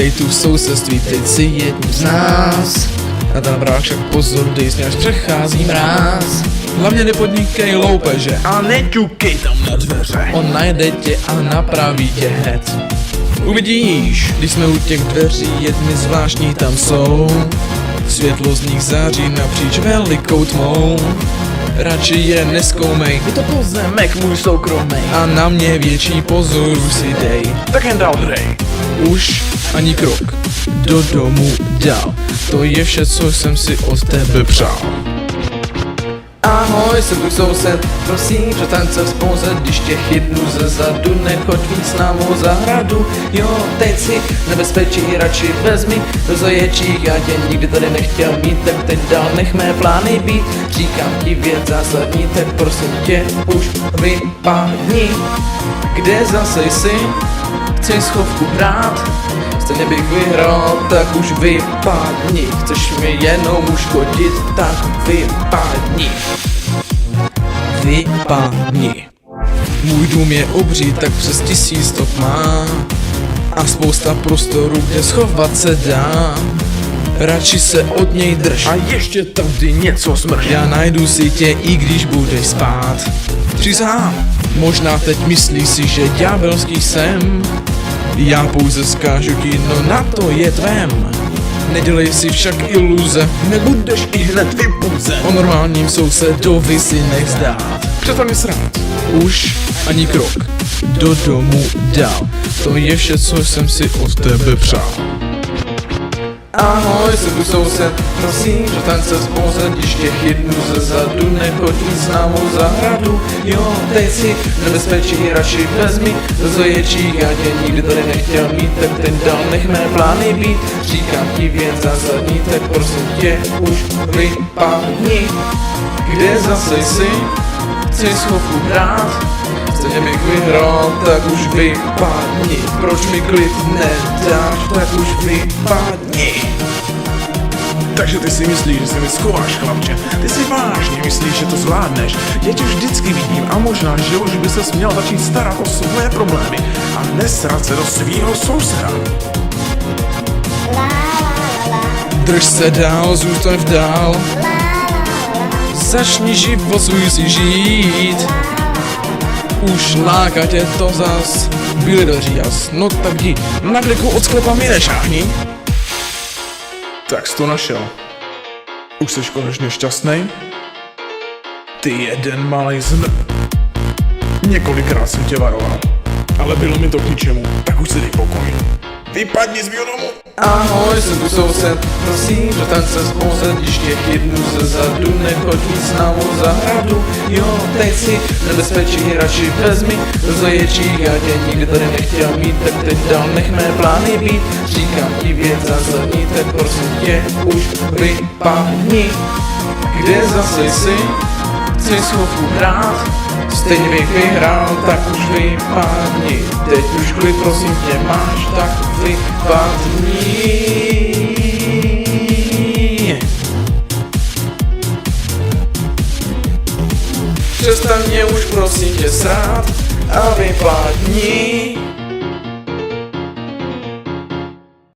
vítej tu v sousedství, teď si jedním z nás. Na ten vrák však pozor, dej si, až přechází mráz. Hlavně nepodnikej loupeže A neťukej tam na dveře. on najde tě a napraví tě hned. Uvidíš, když jsme u těch dveří, jedny zvláštní tam jsou. Světlo z nich září napříč velikou tmou. Radši je nezkoumej, Je to pozemek můj soukromý. a na mě větší pozor si dej. Tak jen dál drej. Už ani krok do domu dál. To je vše, co jsem si od tebe přál. Ahoj, jsem tvůj soused, prosím, přestaň se vzpouzet, když tě chytnu ze zadu, nechoď víc na mou zahradu. Jo, teď si nebezpečí radši vezmi do zaječích, já tě nikdy tady nechtěl mít, tak teď dál nech mé plány být. Říkám ti věc zásadní, tak prosím tě, už vypadni. Kde zase jsi? Chceš schovku hrát? Stejně bych vyhrál, tak už vypadni. Chceš mi jenom uškodit, tak vypadni. Vypadni. Můj dům je obří, tak přes 1000 stop má a spousta prostoru, kde schovat se dá. Radši se od něj drž A ještě tady něco smrš. já najdu si tě, i když budeš spát. Přísahám, možná teď myslíš si, že ďábelský jsem. Já pouze zkážu ti, no na to je tvém. Nedělej si však iluze, Nebudeš i hned vypuzen. o normálním sousedovi si nech zdát. Přestaň mi srát. Už ani krok do domu dál. To je vše, co jsem si od tebe přál. Ahoj, jsem tu soused, prosím, přestaň se vzpouzet, když tě chytnu ze zadu, nechoď víc na mou zahradu. Jo, teď si nebezpečí radši vezmi do zaječích, já tě nikdy tady nechtěl mít, tak teď dál nech mé plány být. Říkám ti věc zásadní, tak prosím tě, už vypadni. Kde zase jsi? Chceš schovku hrát? Stejně bych vyhrál, tak už vypadni. Proč mi klid nedáš, tak už vypadni. Takže ty si myslíš, že se mi schováš, chlapče. Ty si vážně myslíš, že to zvládneš. Já tě vždycky vidím a možná, že už by ses měl začít starat o své problémy a nesrat se do svýho souseda. Drž se dál, zůstaň v dál. Začni život svůj si žít. Už láká tě to zas. Byli dveří jas, no tak jdi. Na kliku od sklepa mi nešáhni. Tak jsi to našel. Už jsi konečně šťastnej? Ty jeden malej Několikrát jsem tě varoval, ale bylo mi to k ničemu, tak už si dej pokoj. Vypadni z mého domu! Ahoj, jsem tu soused, prosím, přestaň se vzpouzet, když tě chytnu ze zadu, nechoď víc na mou zahradu. Jo, teď si nebezpečí radši vezmi do zaječích, já tě nikdy tady nechtěl mít, tak teď dál nech mé plány být. Říkám ti věc zásadní, tak prosím tě, už vypadni. Kde zase jsi? Chceš schovku hrát? Stejně bych vyhrál, tak už vypadni. Teď už klid, prosím tě, máš, tak vypadni. Přestaň mě už, prosím tě, srát a vypadni.